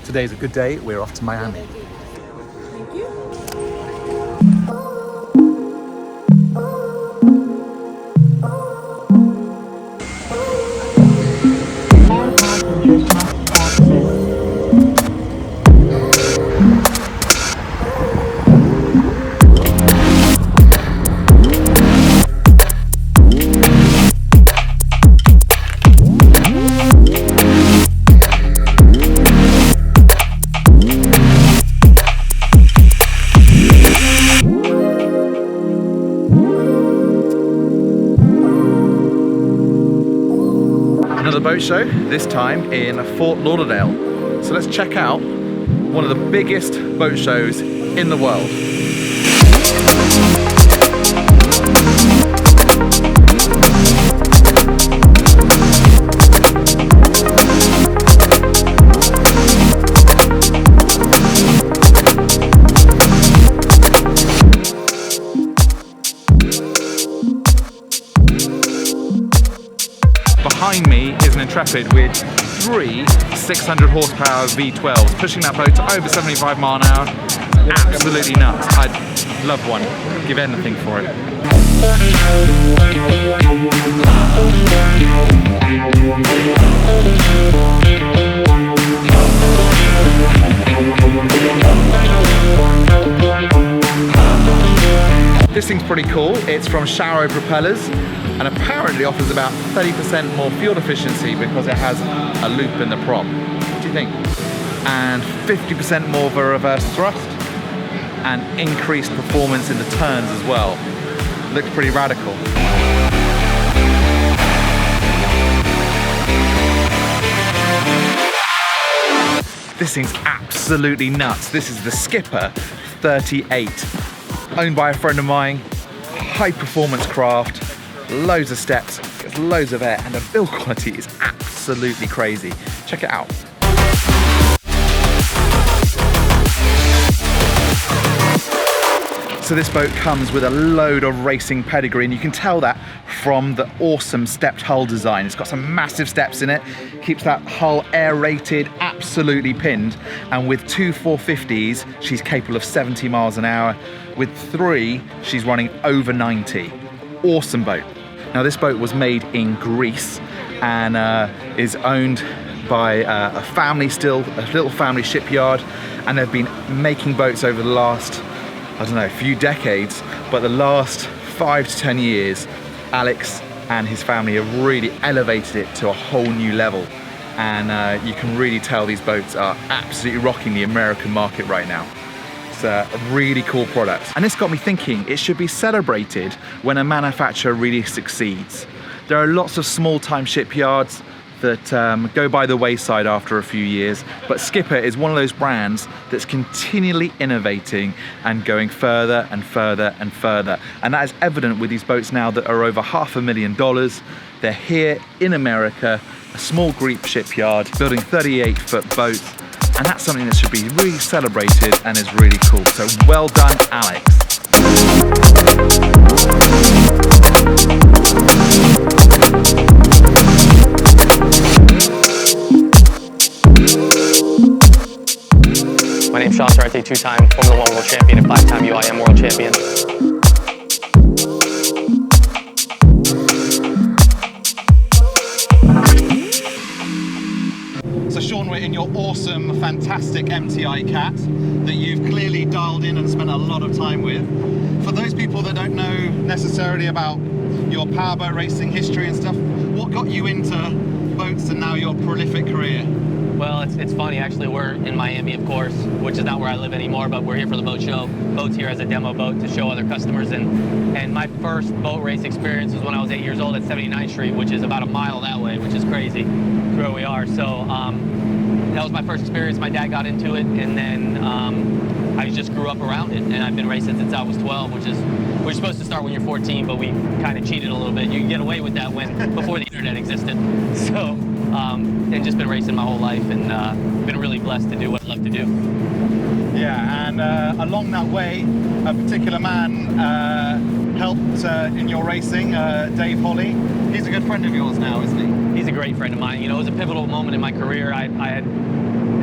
Today's a good day. We're off to Miami. Thank you. Another boat show, this time in Fort Lauderdale. So let's check out one of the biggest boat shows in the world. Behind me is an Intrepid with 3 600 horsepower V12s, pushing that boat to over 75 miles an hour. Absolutely nuts. I'd love one. Give anything for it. This thing's pretty cool. It's from Shaun propellers and apparently offers about 30% more fuel efficiency because it has a loop in the prop. What do you think? And 50% more of a reverse thrust and increased performance in the turns as well. Looks pretty radical. This thing's absolutely nuts. This is the Skipper 38. Owned by a friend of mine, high performance craft, loads of steps, gets loads of air, and the build quality is absolutely crazy. Check it out. So this boat comes with a load of racing pedigree, and you can tell that from the awesome stepped hull design. It's got some massive steps in it, keeps that hull aerated, absolutely pinned, and with 2 450s, she's capable of 70 miles an hour. With 3, she's running over 90. Awesome boat. Now this boat was made in Greece and is owned by a family still, a little family shipyard, and they've been making boats over the last, I don't know, few decades, but the last 5 to 10 years, Alex and his family have really elevated it to a whole new level. And you can really tell these boats are absolutely rocking the American market right now. It's a really cool product. And this got me thinking, it should be celebrated when a manufacturer really succeeds. There are lots of small-time shipyards that go by the wayside after a few years, but Skipper is one of those brands that's continually innovating and going further and further and further. And that is evident with these boats now that are over $500,000. They're here in America, a small Greek shipyard, building 38-foot boats, and that's something that should be really celebrated and is really cool. So well done, Alex. My name's Shaun Torrente, 2-time Formula 1 World Champion and 5-time UIM World Champion. So Sean, we're in your awesome, fantastic MTI Cat that you've clearly dialed in and spent a lot of time with. For those people that don't know necessarily about your powerboat racing history and stuff, what got you into boats and now your prolific career? Well, it's funny, actually. We're in Miami, of course, which is not where I live anymore, but we're here for the boat show. Boat's here as a demo boat to show other customers. And my first boat race experience was when I was 8 years old at 79th Street, which is about a mile that way, which is crazy where we are. So that was my first experience. My dad got into it, and then I just grew up around it. And I've been racing since I was 12, which is, we're supposed to start when you're 14, but we kind of cheated a little bit. You can get away with that before the internet existed. So, and just been racing my whole life, and been really blessed to do what I love to do. Yeah, and along that way, a particular man helped in your racing, Dave Holly. He's a good friend of yours now, isn't he? He's a great friend of mine. You know, it was a pivotal moment in my career. I had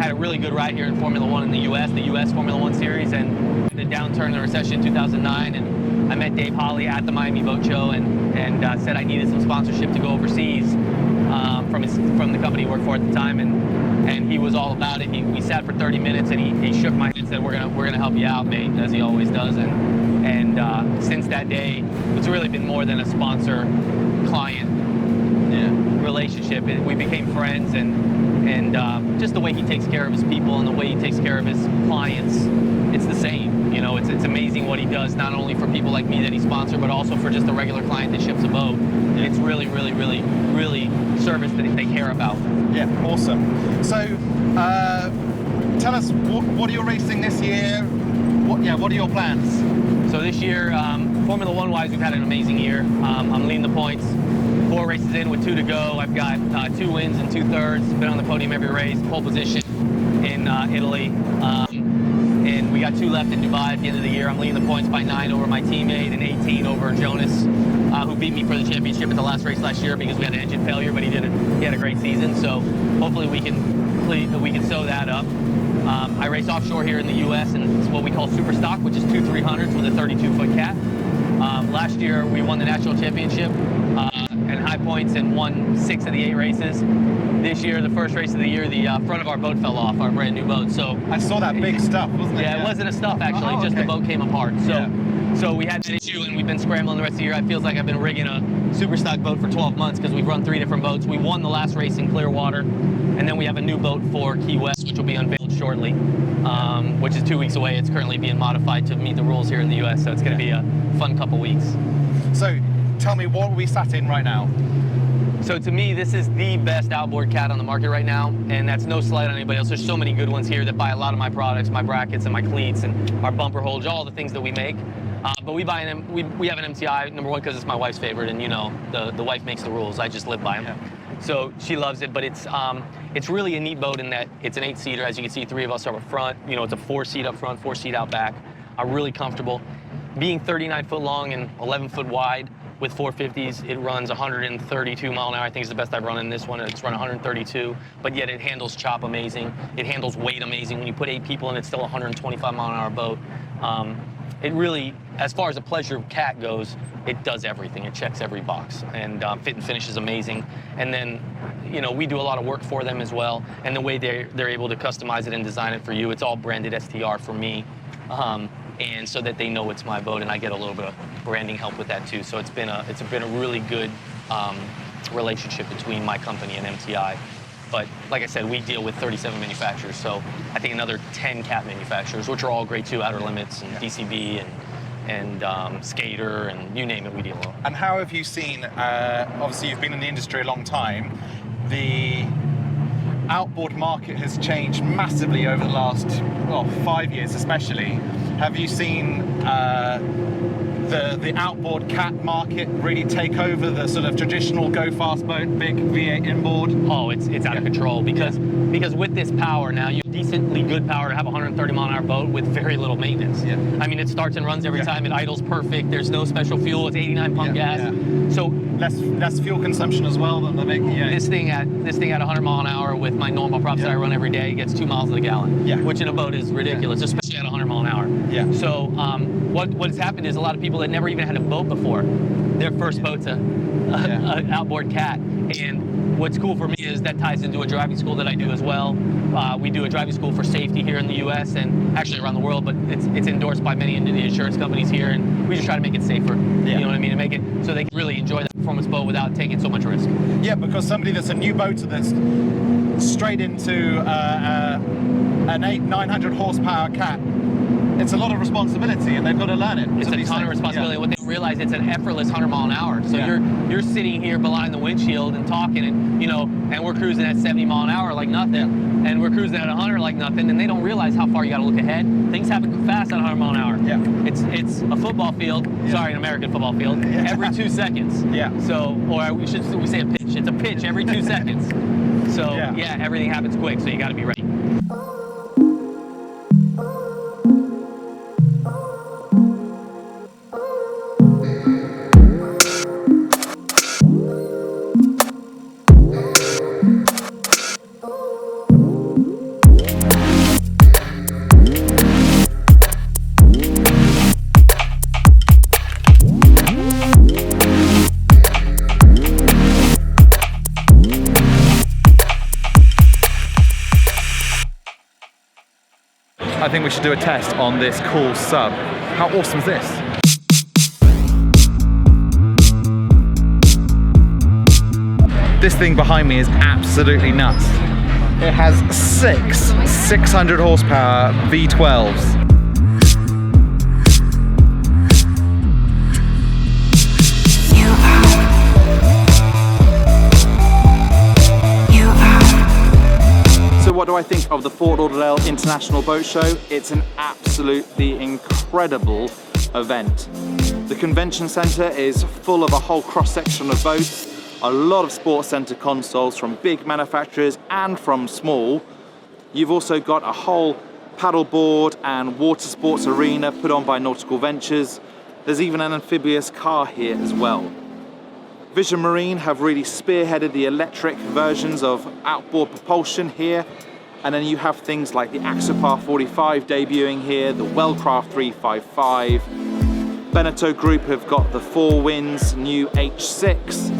had a really good ride here in Formula One in the US Formula One Series, and the downturn in the recession in 2009, and I met Dave Holly at the Miami Boat Show and said I needed some sponsorship to go overseas from the company he worked for at the time, and he was all about it. We sat for 30 minutes and he shook my hand and said, we're gonna help you out, mate, as he always does. And since that day, it's really been more than a sponsor-client relationship. We became friends, and just the way he takes care of his people and the way he takes care of his clients, it's the same. You know, it's amazing what he does, not only for people like me that he sponsored, but also for just a regular client that ships a boat. And it's really, really, really, really service that they care about. Yeah, awesome. So, tell us, what are you racing this year? What are your plans? So this year, Formula One wise, we've had an amazing year. I'm leading the points. 4 races in with 2 to go. I've got 2 wins and 2/3. Been on the podium every race, pole position in Italy. And we got 2 left in Dubai at the end of the year. I'm leading the points by 9 over my teammate and 18 over Jonas, who beat me for the championship at the last race last year because we had an engine failure, but he had a great season. So hopefully we can sew that up. I race offshore here in the US, and it's what we call super stock, which is 2 300s with a 32-foot cat. Last year we won the national championship and high points and won 6 of the 8 races. This year, the first race of the year, the front of our boat fell off, our brand new boat. So I saw that big stuff, wasn't it? Yeah, it wasn't a stuff actually, just the boat came apart. So we had that issue, and we've been scrambling the rest of the year. It feels like I've been rigging a super stock boat for 12 months because we've run 3 different boats. We won the last race in Clearwater, and then we have a new boat for Key West, which will be unveiled shortly, which is 2 weeks away. It's currently being modified to meet the rules here in the US, so it's going to be a fun couple weeks. So tell me, what are we sat in right now? So to me, this is the best outboard cat on the market right now, and that's no slight on anybody else. There's so many good ones here that buy a lot of my products, my brackets and my cleats and our bumper holders, all the things that we make. But we have an MTI, number one, because it's my wife's favorite, and you know, the wife makes the rules. I just live by them. Yeah. So she loves it, but it's really a neat boat in that it's an 8-seater. As you can see, 3 of us are up front. You know, it's a 4-seat up front, 4-seat out back. Really comfortable. Being 39 foot long and 11 foot wide, with 450s, it runs 132 mile an hour. I think it's the best I've run in this one. It's run 132, but yet it handles chop amazing. It handles weight amazing. When you put 8 people in, it's still a 125 mile an hour boat. It really, as far as a pleasure cat goes, it does everything. It checks every box, and fit and finish is amazing. And then, you know, we do a lot of work for them as well. And the way they're able to customize it and design it for you, it's all branded STR for me. And so that they know it's my boat, and I get a little bit of branding help with that too. So it's been a really good relationship between my company and MTI. But like I said, we deal with 37 manufacturers, so I think another 10 cat manufacturers, which are all great too, Outer Limits and DCB and Skater, and you name it, we deal with. And how have you seen, obviously you've been in the industry a long time, the outboard market has changed massively over the last 5 years especially. Have you seen the outboard cat market really take over the sort of traditional go fast boat, big V8 inboard? Oh, it's out of control because with this power now, you have decently good power to have a 130 mile an hour boat with very little maintenance. Yeah. I mean, it starts and runs every time. It idles perfect. There's no special fuel. It's 89 pump gas. Yeah. So less fuel consumption as well than the big. Yeah. This thing at 100 mile an hour with my normal props that I run every day gets 2 miles to the gallon. Yeah. Which in a boat is ridiculous, especially at 100 mile an hour. Yeah. So what has happened is a lot of people that never even had a boat before, their first boat's an outboard cat. And what's cool for me is that ties into a driving school that I do as well. We do a driving school for safety here in the U.S. and actually around the world, but it's endorsed by many of the insurance companies here, and we just try to make it safer. Yeah. You know what I mean? And make it so they can really enjoy that performance boat without taking so much risk. Yeah, because somebody that's a new boater that's straight into an 900 horsepower cat, it's a lot of responsibility, and they've got to learn it. It's a ton of responsibility. What they don't realize, it's an effortless 100 mile an hour. So you're sitting here behind the windshield and talking, and you know, and we're cruising at 70 mile an hour like nothing, and we're cruising at 100 like nothing, and they don't realize how far you got to look ahead. Things happen fast at 100 mile an hour. Yeah. It's a football field. Yeah. Sorry, an American football field. Yeah. Every 2 seconds. Yeah. So, or we say a pitch. It's a pitch every 2 seconds. So yeah, everything happens quick. So you got to be ready. I think we should do a test on this cool sub. How awesome is this? This thing behind me is absolutely nuts. It has 600 horsepower V12s. So what do I think of the Fort Lauderdale International Boat Show? It's an absolutely incredible event. The convention centre is full of a whole cross-section of boats, a lot of sports centre consoles from big manufacturers and from small. You've also got a whole paddleboard and water sports arena put on by Nautical Ventures. There's even an amphibious car here as well. Vision Marine have really spearheaded the electric versions of outboard propulsion here. And then you have things like the AXOPAR 45 debuting here, the Wellcraft 355. Beneteau Group have got the Four Winds new H6.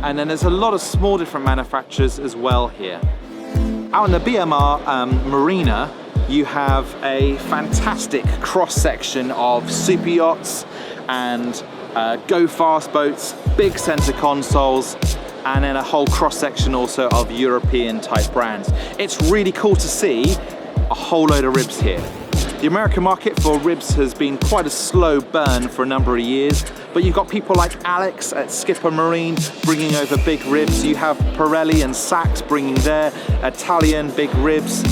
And then there's a lot of small different manufacturers as well here. Out in the BMR Marina, you have a fantastic cross-section of super yachts and go fast boats, big center consoles, and then a whole cross-section also of European type brands. It's really cool to see a whole load of ribs here. The American market for ribs has been quite a slow burn for a number of years, but you've got people like Alex at Skipper Marine bringing over big ribs. You have Pirelli and Sachs bringing their Italian big ribs.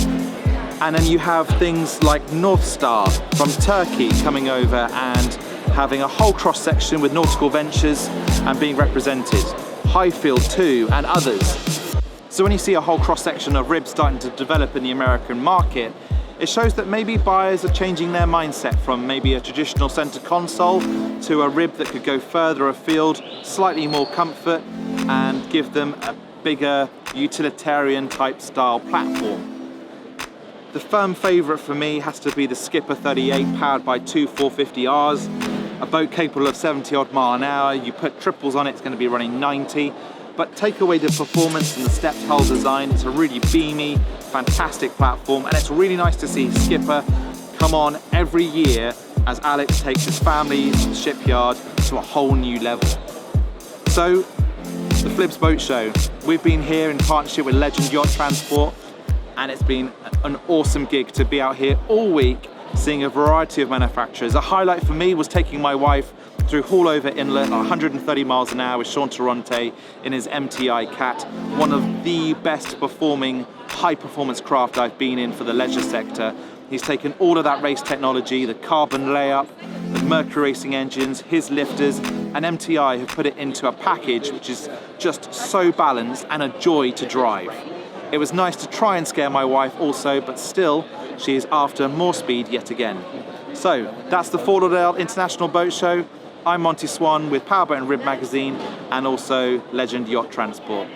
And then you have things like North Star from Turkey coming over and having a whole cross-section with Nautical Ventures and being represented. Highfield too, and others. So when you see a whole cross-section of ribs starting to develop in the American market, it shows that maybe buyers are changing their mindset from maybe a traditional center console to a rib that could go further afield, slightly more comfort, and give them a bigger utilitarian type style platform. The firm favorite for me has to be the Skipper 38 powered by two 450Rs, a boat capable of 70 odd mile an hour. You put triples on it, it's going to be running 90. But take away the performance and the stepped hull design, it's a really beamy, fantastic platform, and it's really nice to see Skipper come on every year as Alex takes his family shipyard to a whole new level. So, the Flibs Boat Show. We've been here in partnership with Legend Yacht Transport, and it's been an awesome gig to be out here all week, seeing a variety of manufacturers. A highlight for me was taking my wife through Haulover Inlet at 130 miles an hour with Shaun Torrente in his MTI Cat, one of the best performing high performance craft I've been in for the leisure sector. He's taken all of that race technology, the carbon layup, the Mercury racing engines, his lifters, and MTI have put it into a package which is just so balanced and a joy to drive. It was nice to try and scare my wife also, but still, she is after more speed yet again. So, that's the Fort Lauderdale International Boat Show. I'm Monty Swan with Powerboat and Rib Magazine and also Legend Yacht Transport.